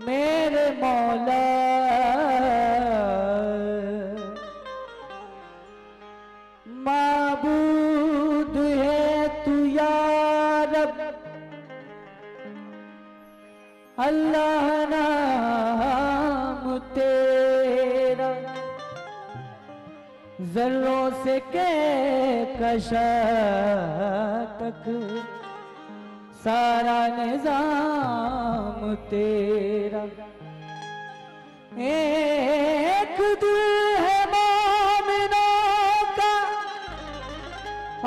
मेरे मौला माबूद है तू या रब, अल्लाह नाम तेरा जर्रों से के कशा तक सारा निजाम तेरा। एक दिल है मोमिनों का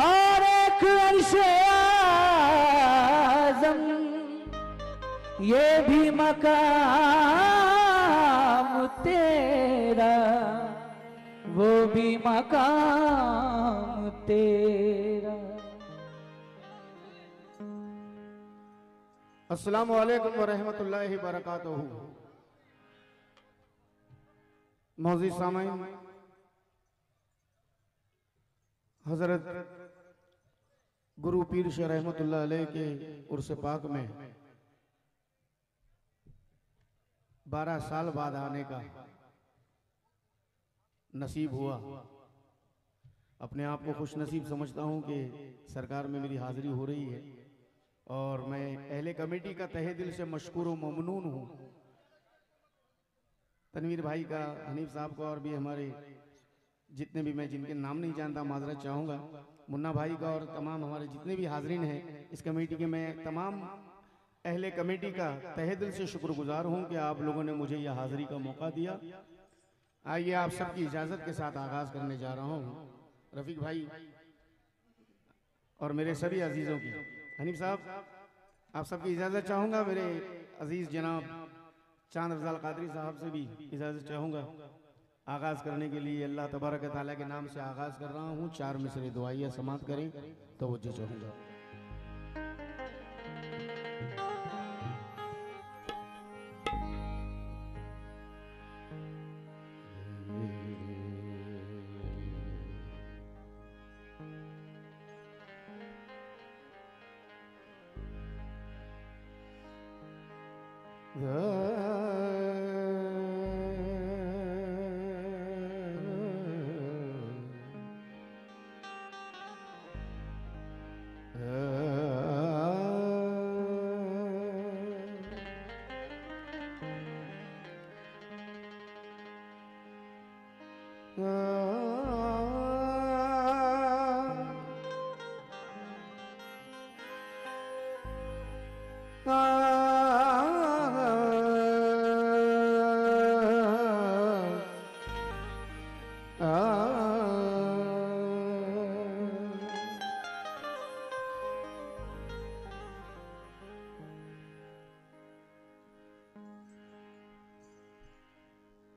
और एक अर्श-ए आज़म, ये भी मकाम तेरा वो भी मकाम तेरा। अस्सलामु अलैकुम व रहमतुल्लाहि व बरकातुहू। मौज़ूद सामईन, हजरत गुरु पीर शाह रहमतुल्लाह अलैह के उर्स पाक में 12 साल बाद आने का नसीब हुआ। अपने आप को खुश नसीब समझता हूं कि सरकार में मेरी हाजिरी हो रही है और मैं अहले कमेटी का तहे दिल से मशकूर व ममनून हूँ। तनवीर भाई का, हनीफ साहब का और भी हमारे जितने भी, मैं जिनके नाम नहीं जानता माजरत चाहूँगा, मुन्ना भाई का और तमाम हमारे जितने भी हाजरीन हैं इस कमेटी के, मैं तमाम अहले कमेटी का तहे दिल से शुक्रगुजार हूँ कि आप लोगों ने मुझे यह हाजिरी का मौका दिया। आइए आप सबकी इजाज़त के साथ आगाज़ करने जा रहा हूँ रफ़ीक भाई और मेरे सभी अजीज़ों की। हनीफ साहब, आप सबकी इजाज़त चाहूँगा, मेरे अजीज़ जनाब चांद अफजल कादरी साहब से भी इजाज़त चाहूँगा आगाज़ करने के लिए। अल्लाह तबारक व तआला के नाम से आगाज़ कर रहा हूँ। 4 मिसरे दुआइया समात करें तो वो चाहूँगा।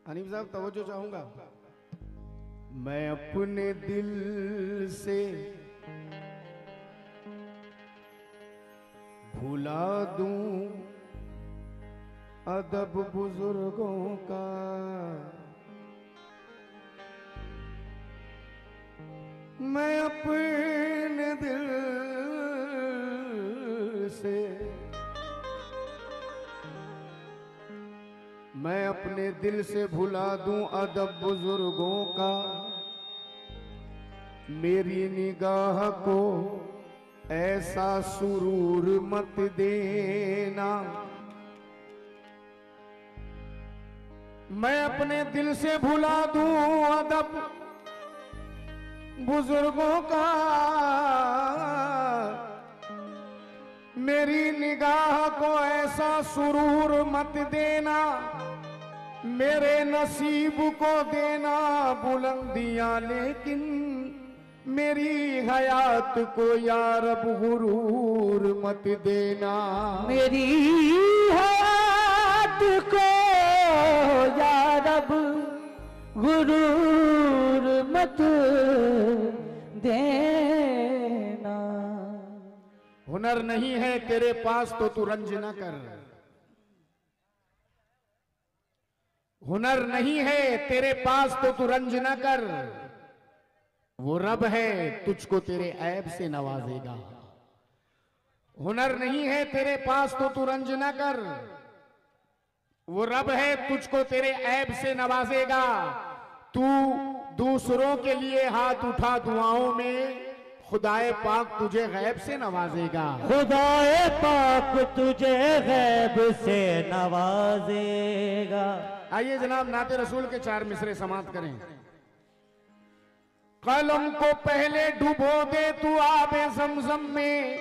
हनीफ साहब तवज्जो चाहूंगा। मैं अपने दिल से भुला दूं अदब बुजुर्गों का, मैं अपने दिल से, मैं अपने दिल से भुला दूं अदब बुजुर्गों का, मेरी निगाह को ऐसा सुरूर मत देना। मैं अपने दिल से भुला दूं अदब बुजुर्गों का, मेरी निगाह को ऐसा सुरूर मत देना। मेरे नसीब को देना बुलंदियां, लेकिन मेरी हयात को या रब गुरूर मत देना। मेरी हयात को या रब गुरूर मत देना। हुनर नहीं है तेरे पास तो तू रंज न कर, हुनर नहीं है तेरे पास तो तू रंज न कर, वो रब है तुझको तेरे ऐब से नवाजेगा। हुनर नहीं है तेरे पास तो तू रंज न कर, वो रब है तुझको तेरे ऐब से नवाजेगा। तू दूसरों के लिए हाथ उठा दुआओं में, खुदाए पाक तुझे गैब से नवाजेगा। खुदाए पाक तुझे गैब से नवाजेगा। आइए जनाब नाते रसूल के 4 मिसरे समाप्त करें। कलम को पहले डुबो दे तू आबे ज़मज़म में,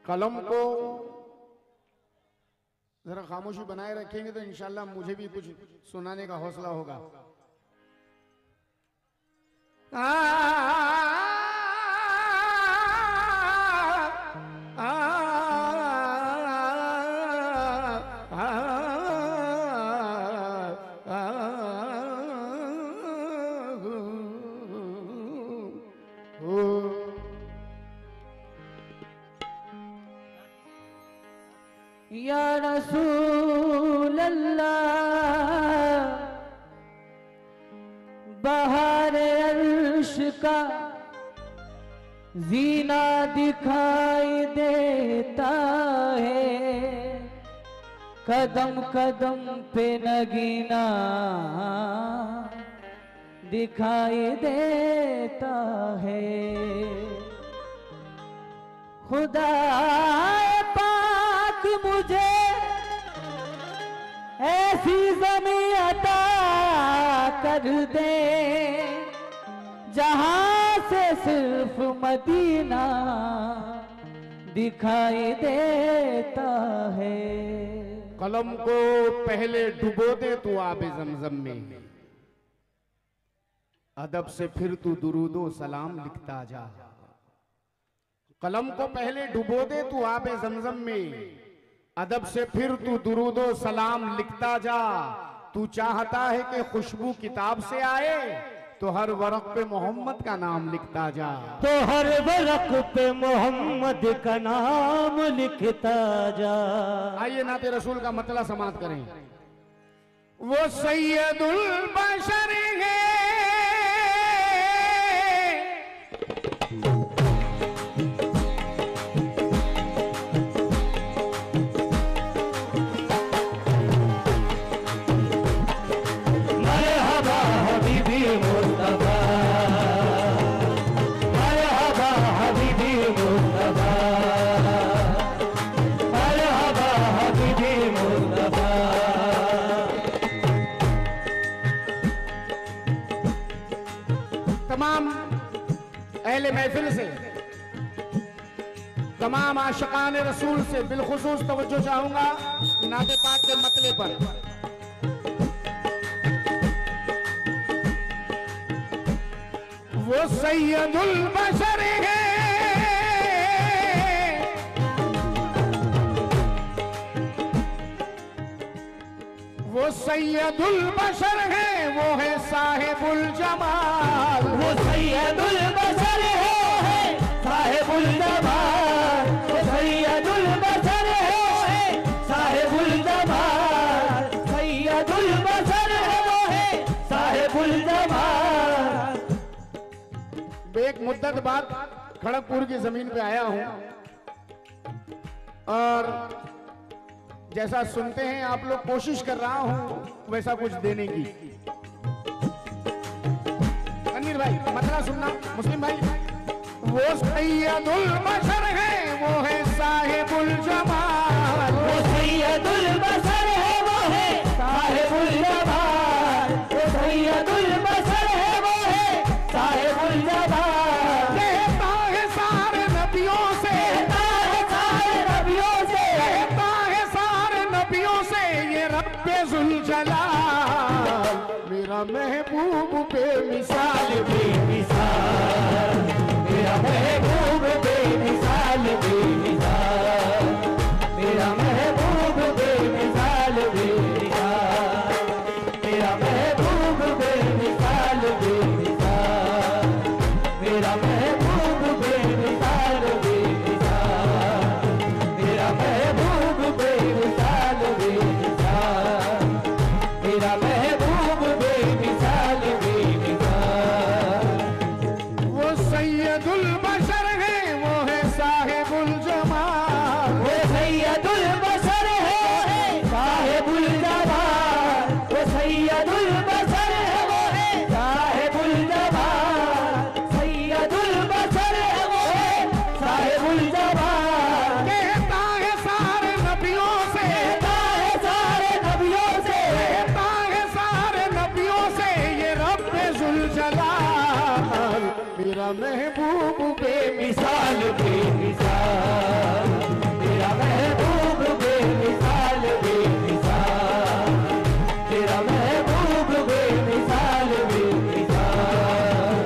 कलम को जरा खामोशी बनाए रखेंगे तो इंशाल्लाह मुझे भी कुछ सुनाने का हौसला होगा। या रसूल अल्लाह बहार अर्श का जीना दिखाई देता है, कदम कदम पे नगीना दिखाई देता है। खुदा पाक मुझे ऐसी ज़मीं अता कर दे, जहां से सिर्फ मदीना दिखाई देता है। कलम को पहले डुबो दे तू आबे ज़मज़म में, अदब से फिर तू दुरूदो सलाम लिखता जा। कलम को पहले डुबो दे तू आबे ज़मज़म में, अदब से फिर तू दुरूदो सलाम लिखता जा। तू चाहता है कि खुशबू किताब से आए, तो हर वरक़ पे मोहम्मद का नाम लिखता जा। तो हर वरक़ पे मोहम्मद का नाम लिखता जा। आइए नाते रसूल का मतला समाप्त करें। वो सैयदुल बशर है, तमाम अहले महफिल से, तमाम आशिकान रसूल से बिलखुसूस तवज्जो चाहूंगा नाते पाक के मतले पर। वो सैयदुल बशर है, वो सैयदुल बशर है, वो है साहिबुल जमाल। वो सैयदुल बशर है साहिबुल जमाल। वो सैयदुल बशर है साहिबुल जमाल। सैयदुल बशर है वो है साहिबुल जमाल। एक मुद्दत बाद खड़गपुर की जमीन पे आया हूं और जैसा सुनते हैं आप लोग, कोशिश कर रहा हूं वैसा कुछ देने की। अनिल भाई मतला सुनना, मुस्लिम भाई। वो सैयदुल बशर है, वो है साहिबुल जमाल। वो सैयदुल बशर है, वो है साहिबुल जमाल। वो सैयदुल बशर है, वो है साहिबुल जमाल। कहता है सारे नबियों से, कहता है सारे नबियों से, कहता है सारे नबियों से, ये रब्बे ज़ुल जलाल मेरा महबूब बेमिसाल। बेमिसाल मेरा महबूब बेमिसाल। बेमिसाल मेरा महबूब बेमिसाल। बेमिसाल मेरा महबूब बेमिसाल। बेमिसाल मेरा महबूब बेमिसाल। बेमिसाल मेरा महबूब बशर है वो है साहिबुल जमाल, वो सैयदुल बशर है साहिबुल जमाल, वो सैयदुल बशर है वो है साहिबुल जमाल, सैयदुल बशर है वो है साहिबुल जमाल। कहता है सारे नबियों से, कहता है सारे नबियों से, कहता है सारे नबियों से ये रब्बे जुल जलाल, मेरा महबूब बेमिसाल बेमिसाल, तेरा महबूब बेमिसाल बेमिसाल, तेरा महबूब बेमिसाल बेमिसाल,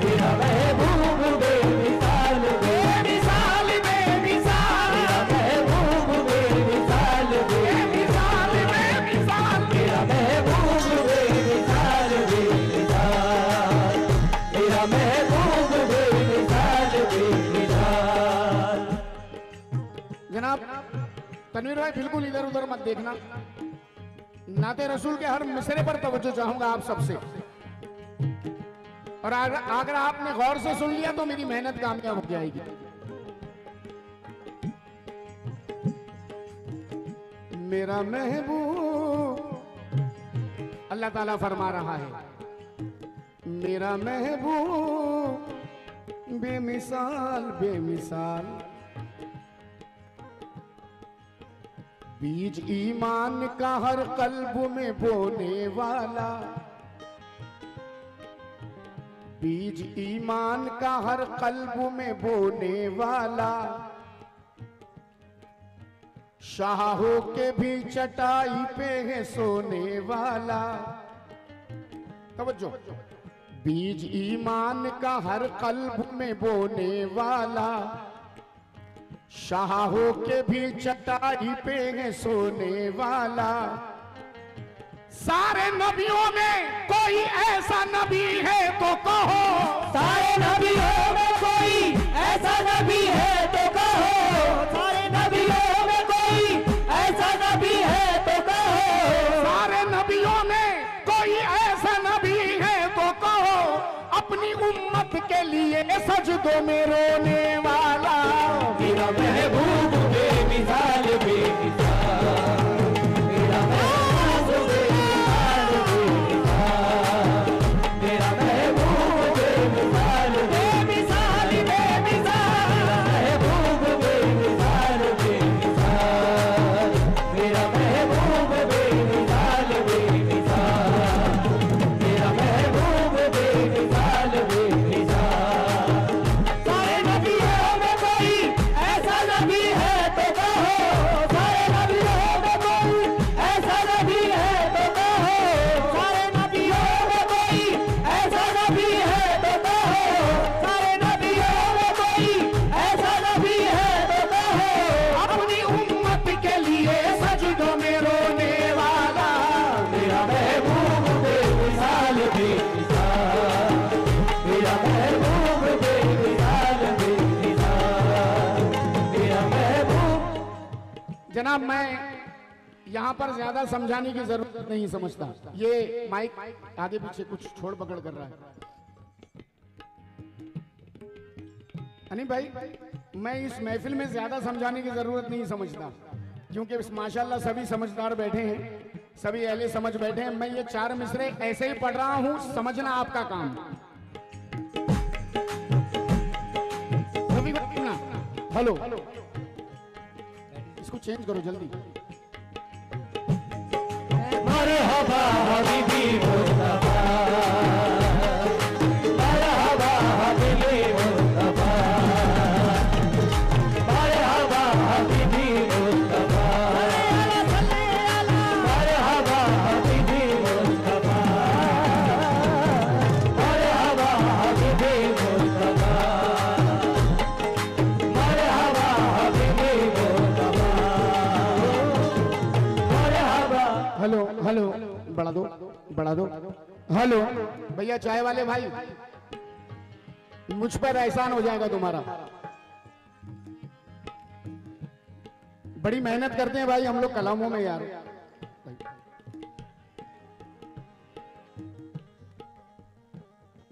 तेरा महबूब बेमिसाल बेमिसाल बेमिसाल, तेरा महबूब बेमिसाल बेमिसाल बेमिसाल, तेरा महबूब बेमिसाल बेमिसाल, तेरा महबूब बेमिसाल बेमिसाल। जनाब तनवीर भाई बिल्कुल इधर उधर मत देखना, नाते रसूल के हर मिसरे पर तवज्जो चाहूंगा आप सबसे, और अगर आपने गौर से सुन लिया तो मेरी मेहनत कामयाब हो जाएगी। मेरा महबूब अल्लाह ताला फरमा रहा है, मेरा महबूब बेमिसाल बेमिसाल, बीज ईमान का हर कल्ब में बोने वाला, बीज ईमान का हर कल्ब में बोने वाला, शाहों के भी चटाई पे है सोने वाला। तवज्जो, बीज ईमान का हर कल्ब में बोने वाला, शाहों के भी चटाई पे है सोने वाला। सारे नबियों में कोई ऐसा नबी है तो कहो, सारे नबियों में कोई ऐसा नबी है तो कहो, सारे नबियों में कोई ऐसा नबी है तो कहो, सारे नबियों में कोई ऐसा नबी है तो कहो, अपनी उम्मत के लिए सजदों में रोने वाला। मेरा महबूब बेमिसाल बेमिसाल, मेरा महबूब बेमिसाल बेमिसाल, मेरा महबूब बेमिसाल बेमिसाल बेमिसाल, मेरा महबूब बेमिसाल बेमिसाल, मेरा महबूब बेमिसाल बेमिसाल, मेरा महबूब बेमिसाल बेमिसाल। सारे नबियों में कोई ऐसा नबी है तो कहो, सारे नबियों में कोई ऐसा नबी है तो कहो, सारे नबियों में कोई ऐसा नबी है तो कहो, सारे नबियों में कोई ऐसा नबी है तो कहो, अपनी उम्मत के लिए सजदों में रोने वाला। मेरा महबूब बेमिसाल बेमिसाल, मेरा महबूब बेमिसाल बेमिसाल, मेरा महबूब। जनाब मैं यहाँ पर ज्यादा समझाने की जरूरत नहीं समझता, ये माइक आगे पीछे कुछ छोड़ पकड़ कर रहा है। अनिल भाई मैं इस महफिल में ज्यादा समझाने की जरूरत नहीं समझता, क्योंकि माशाल्लाह सभी समझदार बैठे हैं, सभी अहले समझ बैठे हैं। मैं ये 4 मिसरे ऐसे ही पढ़ रहा हूँ, समझना आपका काम। हेलो इसको चेंज करो जल्दी। मरहबा हबीबी मुस्तफा, मरहबा हबीबी मुस्तफा, मरहबा हबीबी मुस्तफा, मरहबा हबीबी मुस्तफा, मरहबा हबीबी मुस्तफा, मरहबा हबीबी मुस्तफा, मरहबा। हेलो हेलो बढ़ा दो बढ़ा दो। हेलो भैया चाय वाले भाई, मुझ पर एहसान हो जाएगा तुम्हारा। बड़ी मेहनत करते हैं भाई हम लोग कलामों में यार।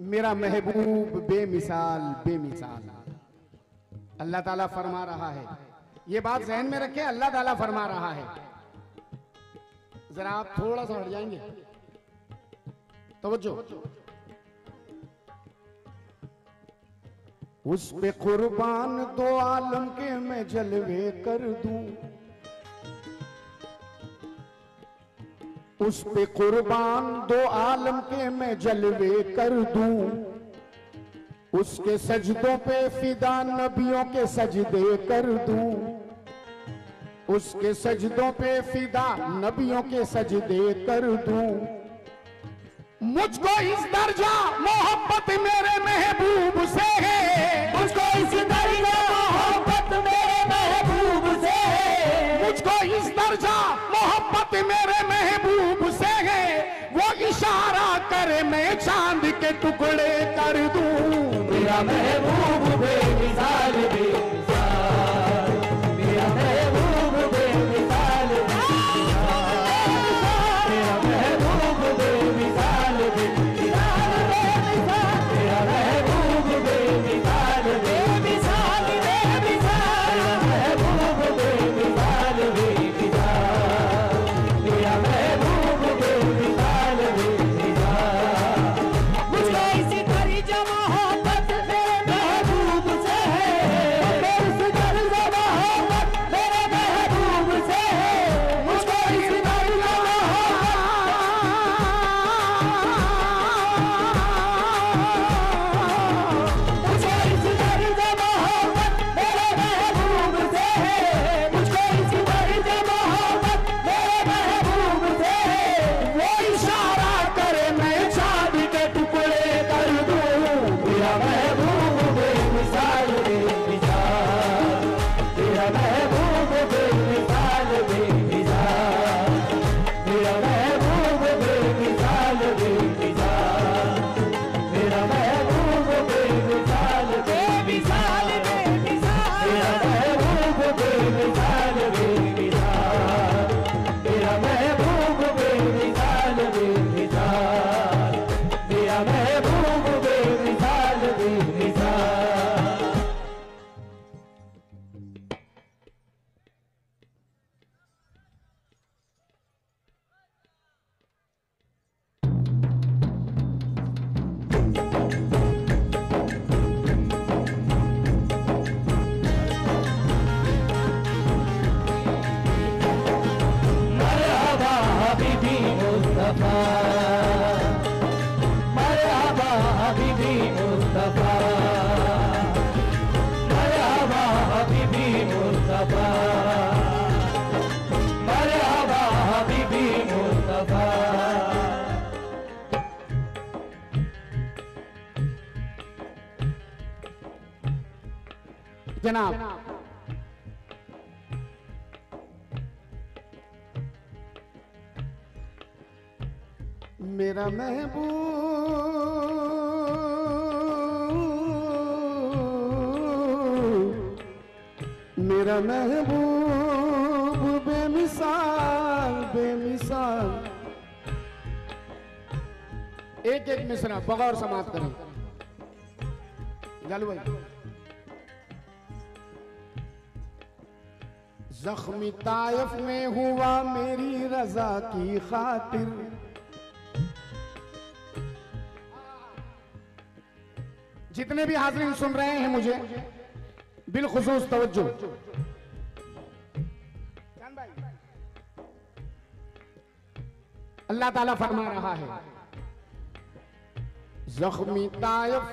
मेरा महबूब बेमिसाल बेमिसाल, अल्लाह ताला फरमा रहा है, ये बात ज़हन में रखें, अल्लाह ताला फरमा रहा है। जरा आप थोड़ा सा हट जाएंगे, तवज्जो। उस पे कुर्बान दो आलम के मैं जलवे कर दूं, उस पे कुर्बान दो आलम के मैं जलवे कर दूं, उसके सजदों पे फिदा नबियों के सजदे कर दूं, उसके सजदों पे फिदा नबियों के सजदे कर दूं। मुझको इस दर्जा मोहब्बत मेरे महबूब से है, मुझको इस दर्जा मोहब्बत मेरे महबूब से है, मुझको इस दर्जा मोहब्बत मेरे महबूब से है। वो इशारा करे मैं चांद के टुकड़े कर दूं। मेरा महबूब बेमिसाल बेमिसाल, मेरा महबूब बेमिसाल बेमिसाल, मेरा महबूब बेमिसाल बेमिसाल, मेरा महबूब बेमिसाल बेमिसाल, मेरा महबूब बेमिसाल बेमिसाल, मेरा महबूब बेमिसाल बेमिसाल। मुझको इसी दर्जा मोहब्बत मेरे महबूब से है, इसी दर्जा मोहब्बत मेरे महबूब से है, मुझको इसी दर्जा मुझको इसी दर्जा मोहब्बत मेरे महबूब से है, मुझको इसी दर्जा मोहब्बत मेरे महबूब से है। वो इशारा करे मैं चांद के टुकड़े कर दूं। मेरा महबूब बेमिसाल बेमिसाल, मेरा महबूब बेमिसाल बेमिसाल, मेरा महबूब बेमिसाल बेमिसाल, मेरा महबूब बेमिसाल बेमिसाल बेमिसाल, मेरा महबूब बेमिसाल बेमिसाल, मेरा महबूब बेमिसाल बेमिसाल, मेरा महबूब बेमिसाल बेमिसाल। मरहबा हबीबी मुस्तफा, मरहबा हबीबी मुस्तफा, मरहबा हबीबी मुस्तफा, मरहबा हबीबी मुस्तफा। जनाब, मेरा महबूब, मेरा महबूब बेमिसाल बेमिसाल। एक एक मिसरा बगौर समाप्त करें। जालू भाई, जख्मी तायफ में हुआ मेरी रजा की खातिर, जितने भी हाज़रीन सुन रहे हैं मुझे बिलखुसूस तवज्जो। अल्लाह ताला फरमा रहा है, जख्मी तायफ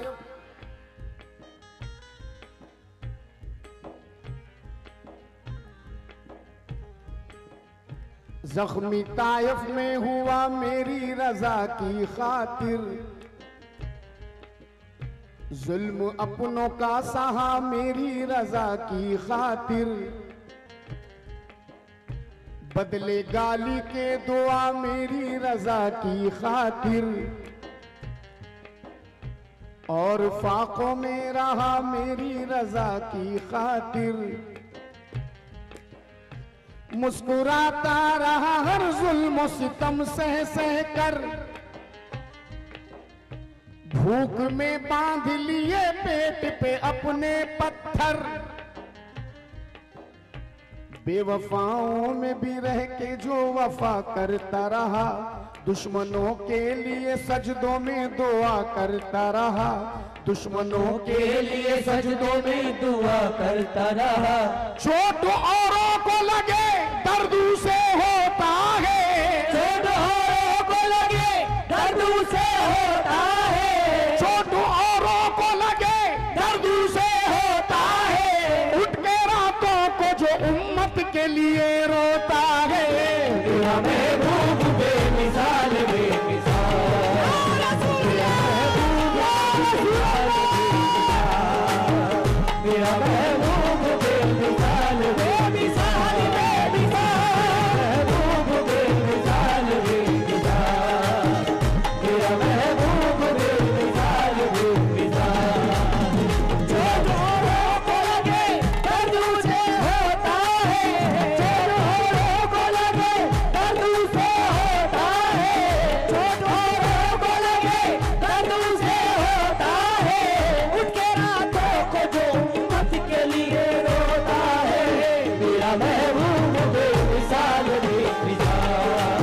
जख्मी तायफ में हुआ मेरी रजा की खातिर, जुल्म अपनों का सहा मेरी रजा की खातिर, बदले गाली के दुआ मेरी रजा की खातिर, और फाकों में रहा मेरी रजा की खातिर, मुस्कुराता रहा हर जुल्म सितम सह सह कर, भूख में बांध लिए पेट पे अपने पत्थर, बेवफाओं में भी रह के जो वफा करता रहा, दुश्मनों के लिए सजदों में दुआ करता रहा, दुश्मनों के लिए सजदों में दुआ करता रहा। चोट औरों को लगे दर्द से होता है, चोट औरों को लगे दर्द से होता है, चोट औरों को लगे दर्द से होता है, उठ के रातों को जो उम्मत के लिए रोता है। तेरा महबूब बेमिसाल बेमिसाल, तेरा महबूब बेमिसाल बेमिसाल बेमिसाल, महबूब बेमिसाल बेमिसाल, तेरा महबूब बेमिसाल बेमिसाल। जो औरों को लगे दर्द से होता है, जो औरों को लगे दर्द से होता है, जो औरों को लगे दर्द से होता है, उठ के रातों को जो उम्मत के लिए रोता है। तेरा महबूब बेमिसाल बेमिसाल,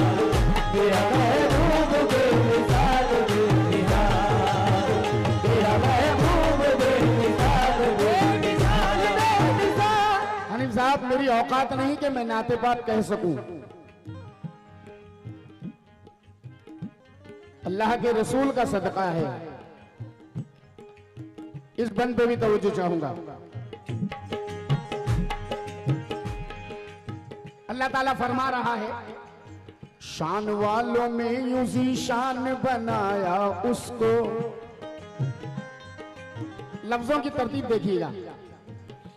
तेरा महबूब बेमिसाल बेमिसाल, तेरा महबूब बेमिसाल बेमिसाल बेमिसाल। हनीफ साहब, मेरी औकात नहीं कि मैं नाते पाक कह सकूं। अल्लाह के रसूल का सदका है। इस बंद पे भी तवज्जो चाहूंगा। अल्लाह ताला फरमा रहा है, शान वालों में यूं शान बनाया उसको। लफ्जों की तरतीब देखिएगा।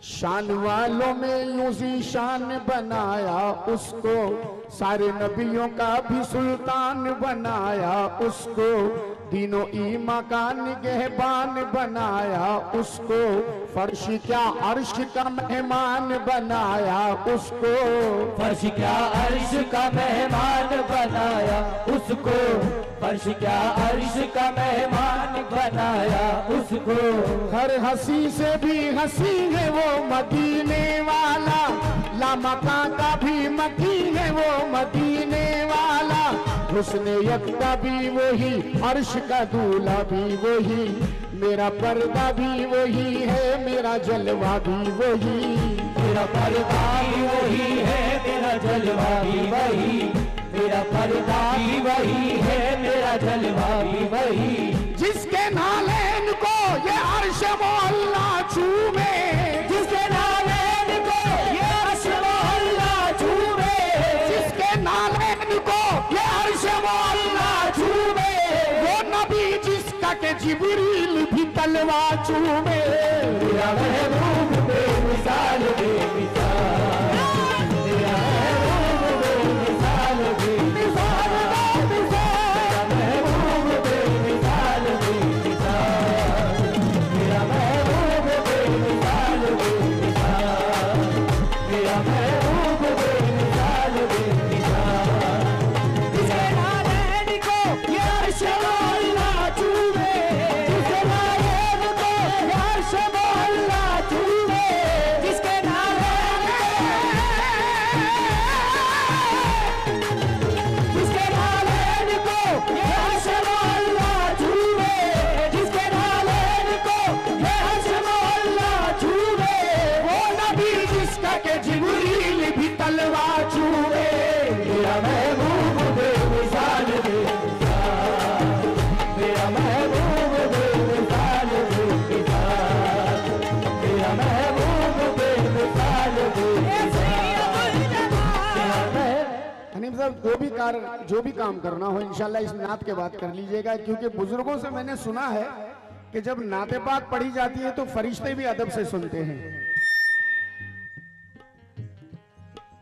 शान वालों में यूं शान बनाया उसको, सारे नबियों का भी सुल्तान बनाया उसको, दीनों ईमा का निगहबान बनाया उसको, फर्श क्या अर्श का मेहमान बनाया उसको, फर्श क्या अर्श का मेहमान बनाया उसको, फर्श क्या अर्श का मेहमान बनाया उसको। हर हंसी से भी हंसी है वो मदीने वाला, लामका का भी मकीन है वो मदीने वाला, हुस्ने यकता भी वही, अर्श का दूल्हा भी वही, मेरा पर्दा भी वही है, मेरा जलवा भी वही, मेरा पर्दा भी वही है, मेरा जलवा भी वही, मेरा पर्दा भी वही है, मेरा जलवा भी वही। जिसके नालैन को ये अर्श मोहल्ला चूमे, जिसके नालैन को ये अर्श मोहल्ला चूमे, जिसके नालैन को ये अर्श मोहल्ला चूमे, वो नबी जिसका के जिब्रील भी तलवा चूमे। तेरा महबूब बेमिसाल बेमिसाल, तेरा महबूब बेमिसाल बेमिसाल, तेरा महबूब बेमिसाल बेमिसाल, तेरा महबूब बेमिसाल बेमिसाल, तेरा महबूब बेमिसाल बेमिसाल। जिसके नालैन को ये अर्श मोहल्ला चूमे, जिसके नालैन को ये अर्श मोहल्ला चूमे, जिसके नालैन को ये अर्श मोहल्ला चूमे, जिसके नालैन को ये अर्श मोहल्ला चूमे, वो नबी जिसका के जिब्रील भी तलवा चूमे। तेरा महबूब बेमिसाल बेमिसाल, तेरा महबूब बेमिसाल बेमिसाल, तेरा महबूब बेमिसाल बेमिसाल, तेरा महबूब। हनीफ साहब, जो भी काम करना हो इंशाल्लाह इस नात के बाद कर लीजिएगा, क्योंकि बुजुर्गों से मैंने सुना है कि जब नाते पाक पढ़ी जाती है तो फरिश्ते भी अदब से सुनते हैं।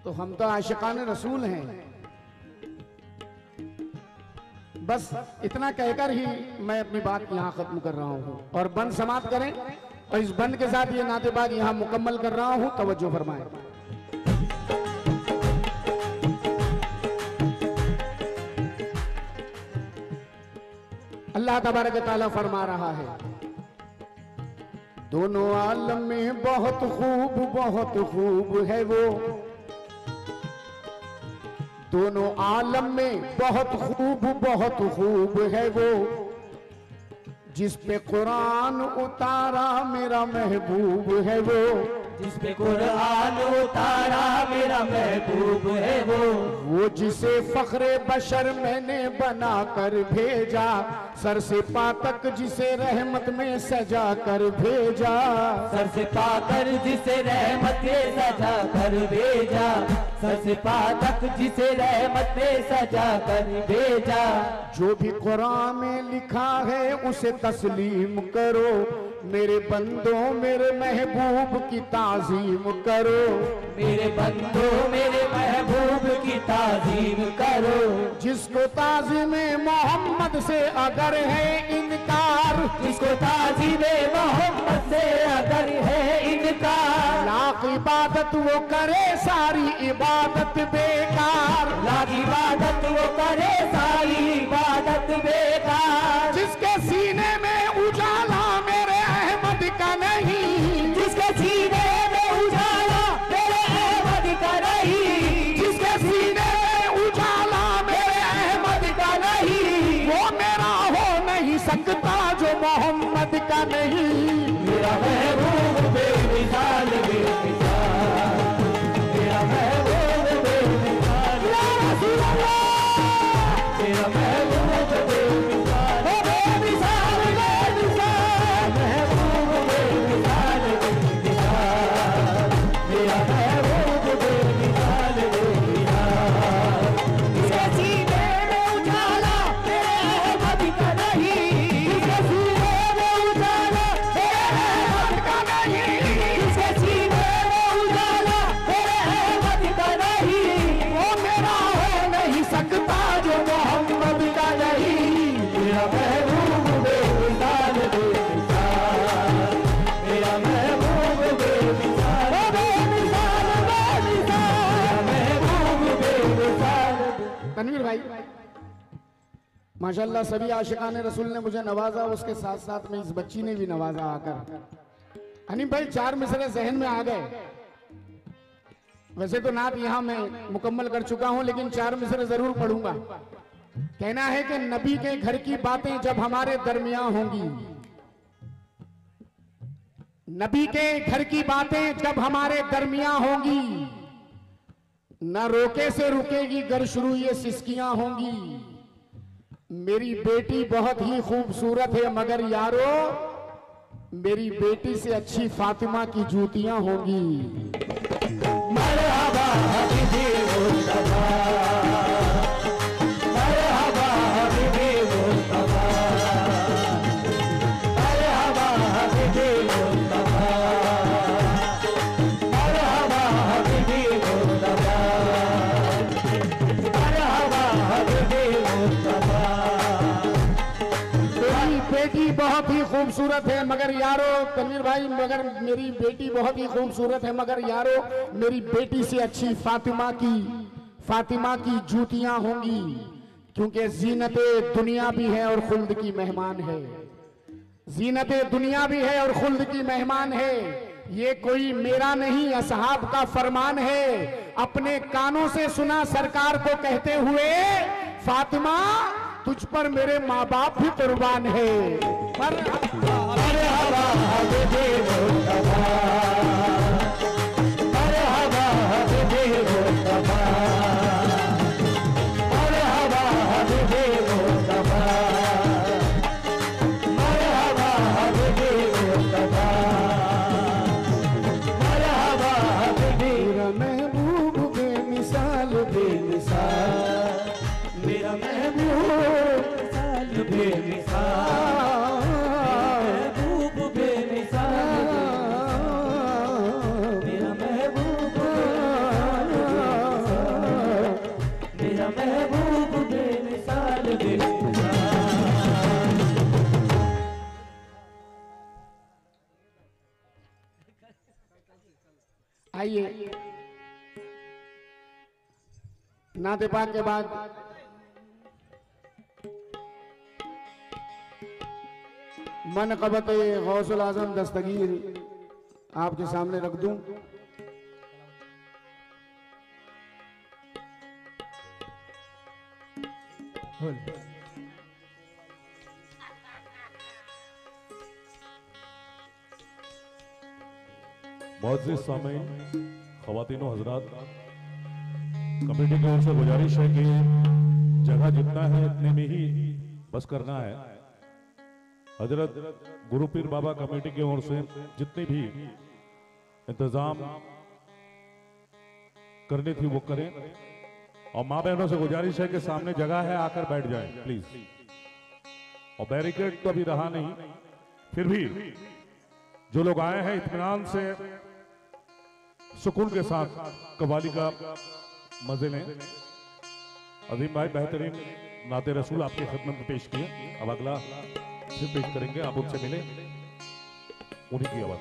तो हम तो आशिकान रसूल हैं। बस इतना कहकर ही मैं अपनी बात यहाँ खत्म कर रहा हूँ और बंद समाप्त करें। और इस बंद के साथ ये नाते पाक यहाँ मुकम्मल कर रहा हूँ। तवज्जो फरमाएं। अल्लाह अल्लाह तबारक तआला फरमा रहा है, दोनों आलम में बहुत खूब है वो, दोनों आलम में बहुत खूब है वो, जिस पे कुरान उतारा मेरा महबूब है वो, जिस पे कुरान उतारा मेरा महबूब है वो जिसे फख्रे बशर मैंने बना कर भेजा, सर से पा तक जिसे रहमत में सजा कर भेजा, सर से पाकर जिसे रहमत में सजा कर भेजा, सर से पा तक जिसे रहमत में सजा कर भेजा। जो भी कुरान में लिखा है उसे तस्लीम करो, मेरे बंदों मेरे महबूब की ताजीम करो, मेरे बंदों मेरे महबूब की ताजीम करो। जिसको ताजीम मोहम्मद से अगर है इनकार, जिसको ताजीम मोहम्मद से अगर है इनकार, लाख इबादत वो करे सारी इबादत बेकार, लाख इबादत वो करे सारी इबादत बेकार। जिसके सीने में उजाला मेरे अहमद का नहीं, जिसके सीने में उजाला मेरे अहमद का नहीं, जिसके सीने में उजाला मेरे अहमद का नहीं, वो मेरा हो नहीं सकता जो मोहम्मद का नहीं। मेरा महबूब बेमिसाल बेमिसाल, मेरा महबूब बेमिसाल, या रसूल अल्लाह, मेरा महबूब बेमिसाल बेमिसाल बेमिसाल, महबूब बेमिसाल बेमिसाल, मेरा महबूब बेमिसाल बेमिसाल। जिसके सीने में उजाला मेरे अहमद का नहीं, जिसके सीने में उजाला मेरे अहमद का नहीं, जिसके सीने में उजाला मेरे अहमद का नहीं, वो मेरा हो नहीं सकता जो मोहम्मद का नहीं। मेरा महबूब बेमिसाल बेमिसाल, मेरा महबूब बेमिसाल बेमिसाल बेमिसाल, मेरा महबूब बेमिसाल। तनवीर भाई माशाल्लाह सभी आशिकान रसूल ने मुझे नवाजा, उसके साथ साथ में इस बच्ची ने भी नवाजा आकर। हनीफ भाई 4 मिसरे जहन में आ गए, वैसे तो नात यहां मैं मुकम्मल कर चुका हूं, लेकिन 4 मिसरे जरूर पढ़ूंगा। कहना है कि नबी के घर की बातें जब हमारे दरमियान होंगी, नबी के घर की बातें जब हमारे दरमियान होंगी, न रोके से रुकेगी गर शुरू ये सिसकियां होंगी। मेरी बेटी बहुत ही खूबसूरत है मगर यारो, मेरी बेटी से अच्छी फातिमा की जूतियां होंगी। मरहबा हबीबी मुस्तफा, मरहबा हबीबी मुस्तफा, मरहबा हबीबी मुस्तफा, मरहबा हबीबी मुस्तफा, मरहबा हबीबी मुस्तफा। मेरी बेटी बहुत ही खूबसूरत है मगर यारो, तनवीर भाई मगर मेरी बेटी बहुत ही खूबसूरत है मगर यारो, मेरी बेटी से अच्छी फातिमा की जूतियां होंगी, क्योंकि जीनते दुनिया भी है और खुल्द की मेहमान है। जीनते दुनिया भी है और खुल्द की मेहमान है। ये कोई मेरा नहीं असहाब का फरमान है। अपने कानों से सुना सरकार को कहते हुए, फातिमा तुझ पर मेरे माँ बाप भी कुर्बान है। मरहबा हबीबी मुस्तफा, मरहबा हबीबी मुस्तफा, मरहबा हबीबी मुस्तफा, मरहबा हबीबी मुस्तफा, मरहबा हबीबी। मेरा महबूब बेमिसाल बेमिसाल, मेरा महबूब बेमिसाल, महबूब बेमिसाल, मेरा महबूब बेमिसाल, मेरा महबूब बेमिसाल बेमिसाल। आइए नाते पाक के बाद मनक़बत गौसुल आज़म दस्तगीर आपके सामने रख दूं। मुअज़्ज़िज़ सामीन, ख़वातीन व हज़रात, कमेटी की ओर से गुजारिश है कि जगह जितना है इतने में ही बस करना है। हजरत गुरु पीर बाबा कमेटी की ओर से जितने भी इंतजाम करनी थी वो करें, और माँ बहनों से गुजारिश है कि सामने जगह है, आकर बैठ जाएं प्लीज। और बैरिकेड तो अभी रहा नहीं, फिर भी जो लोग आए हैं इत्मीनान से सुकून के साथ कव्वाली का मजे लें। अजीम भाई बेहतरीन नाते रसूल आपके खिदमत में पेश किए, अब अगला फिर पेश करेंगे, आप उनसे मिले, उन्हीं की आवाज।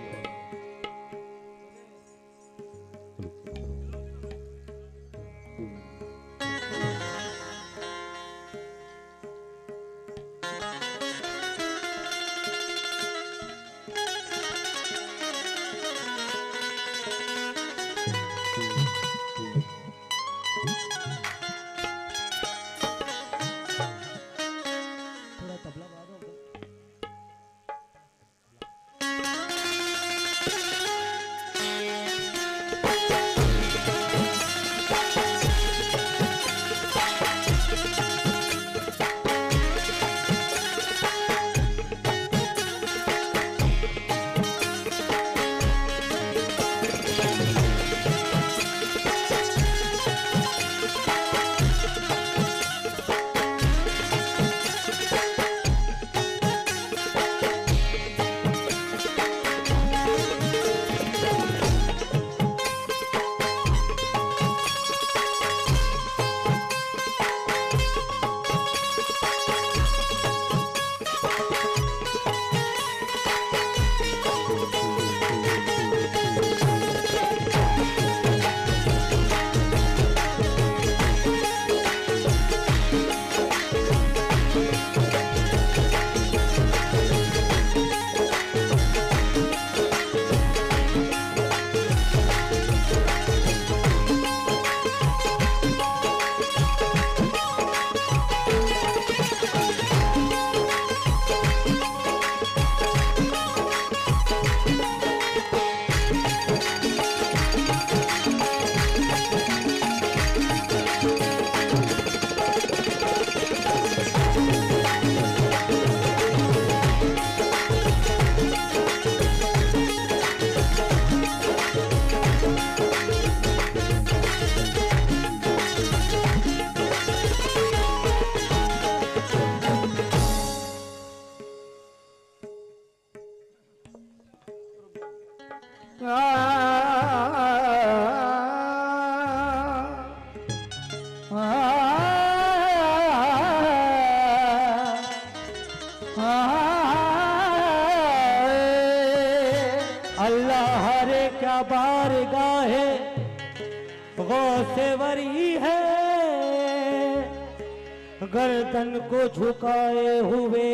गर्दन को झुकाए हुए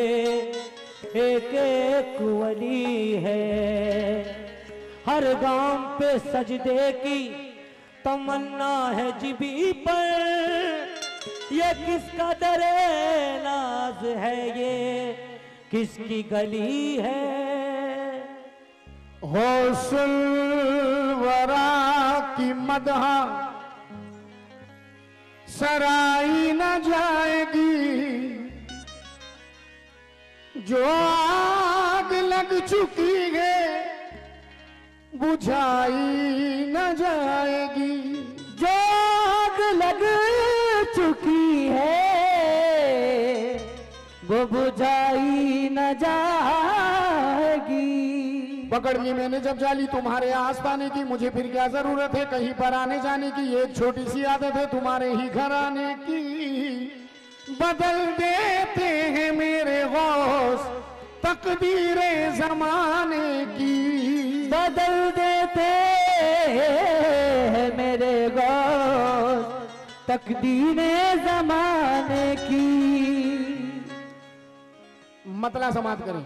एक एक वली है, हर गांव पे सजदे की तमन्ना है जिबी पर। ये किसका दरे नाज है, ये किसकी गली है। गौसुल वरा की मदहा सराई न जाएगी, जो आग लग चुकी है बुझाई न जाएगी। जो आग लग चुकी है वो बुझाई न जाएगी। पकड़ ली मैंने जब जाली तुम्हारे आस्ताने की, मुझे फिर क्या जरूरत है कहीं पर आने जाने की। एक छोटी सी आदत है तुम्हारे ही घर आने की। बदल देते हैं मेरे गौस तकदीरे जमाने की, बदल देते हैं मेरे गौस तकदीरे जमाने की। मतला समाप्त करें।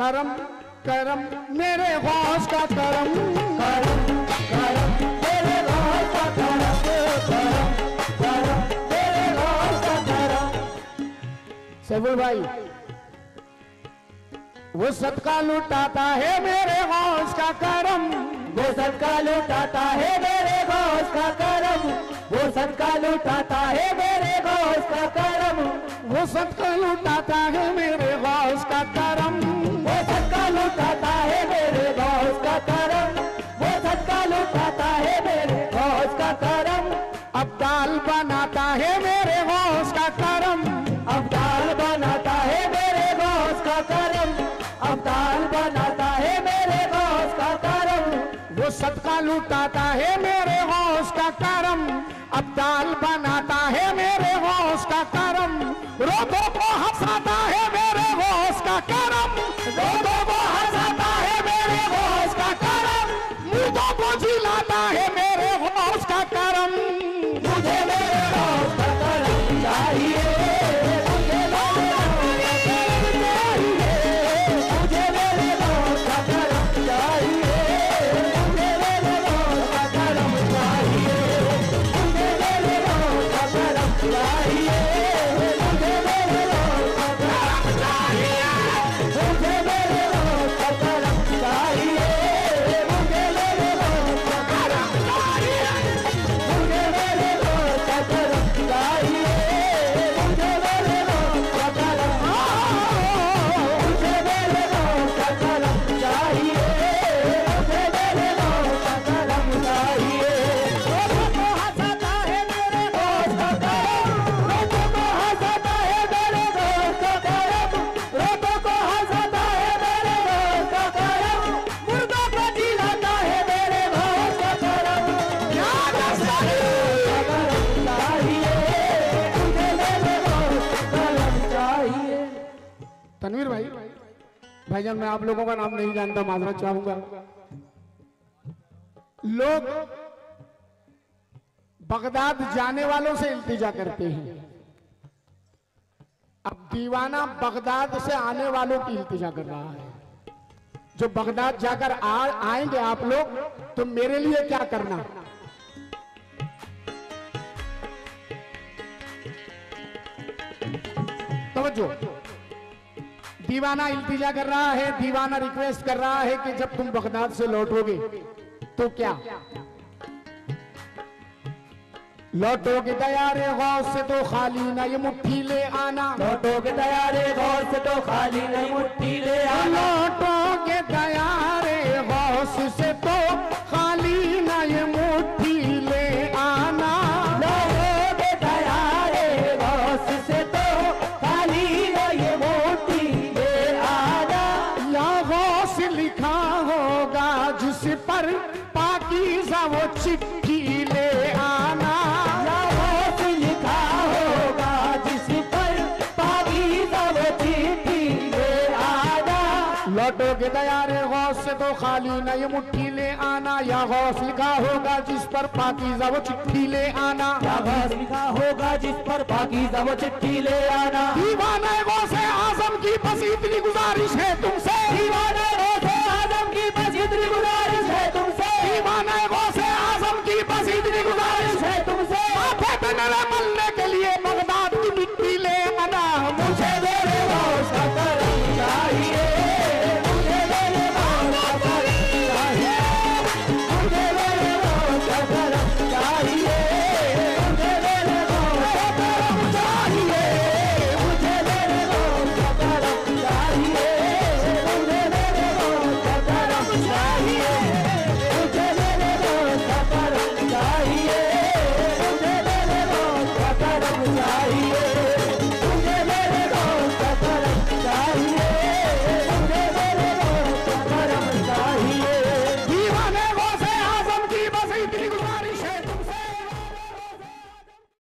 करम करम मेरे गौस का करम, करम करम मेरे गौस का करम, करम करम मेरे गौस का करम। सैफुल भाई वो सदका लुटाता है मेरे गौस का करम, वो सदका लुटाता है मेरे गौस का करम, वो सदका लुटाता है मेरे गौस का करम, वो सदका लुटाता है मेरे गौस का करम, वो सदका लुटाता है मेरे गौस का करम, वो सदका लुटाता है मेरे गौस का करम। अब्दाल बनाता है मेरे गौस का करम, अब्दाल बनाता है मेरे गौस का करम, अब्दाल बनाता है मेरे गौस का करम। वो सदका लुटाता है मेरे गौस का करम, अब्दाल बनाता है मेरे गौस का करम। रोदों को हंसाता है मेरे गौस का करम, रोदों को हंसाता है मेरे गौस का करम, मुर्दों को जिलाता है मेरे गौस का करम। मुझे मेरे गौस का करम चाहिए, मुझे मेरे गौस का करम चाहिए, मुझे मेरे गौस का करम चाहिए, मुझे मेरे गौस का करम चाहिए, मुझे मेरे गौस का करम चाहिए, मुझे मेरे गौस का करम चाहिए, मुझे मेरे गौस का करम चाहिए, मुझे मेरे गौस का करम चाहिए, मुझे मेरे गौस का करम, मुझे मेरे गौस का करम चाहिए, मुझे मेरे गौस का करम चाहिए। रोज़ों को हंसाता है मेरे गौस का करम, रोज़ों को हंसाता है मेरे गौस का करम, रोज़ों को हंसाता है मेरे गौस का करम, मुर्दों को जिलाता है मेरे गौस का करम। या करम चाहिए, मुझे मेरे गौस का करम चाहिए। तनवीर भाई, भाईजान मैं आप लोगों का नाम नहीं जानता, माजरत चाहूंगा। लोग बगदाद जाने वालों से इल्तिजा करते हैं, अब दीवाना बगदाद से आने वालों की इल्तिजा कर रहा है। जो बगदाद जाकर आएंगे आप लोग, तो मेरे लिए क्या करना। तवज्जो, दीवाना इल्तिजा कर रहा है, दीवाना रिक्वेस्ट कर रहा है कि जब तुम बगदाद से लौटोगे तो क्या लौटोगे तैयारे गौस से तो खाली ना ये मुट्ठी ले आना, लौटोगे तैयारे गौस से तो खाली नहीं मुट्ठी ले आना, लौटोगे तैयारे गौस से तो खाली ना ये मुट्ठी ले आना, लौटोगे तैयारे गौस से तो खाली नहीं मुट्ठी ले आना। या गौस लिखा होगा जिस पर पाकीज़ा वो चिट्ठी ले आना, गौस लिखा होगा जिस पर पाकीज़ा वो चिट्ठी ले आना, लौटोगे तैयारे गौस से तो खाली न ये मुट्ठी ले आना, या गौस लिखा होगा जिस पर पाकीज़ा वो चिट्ठी ले आना, गौस लिखा होगा जिस पर पाकीज़ा वो चिट्ठी ले आना। दीवाना गौस आज़म की बस इतनी गुजारिश है तुमसे,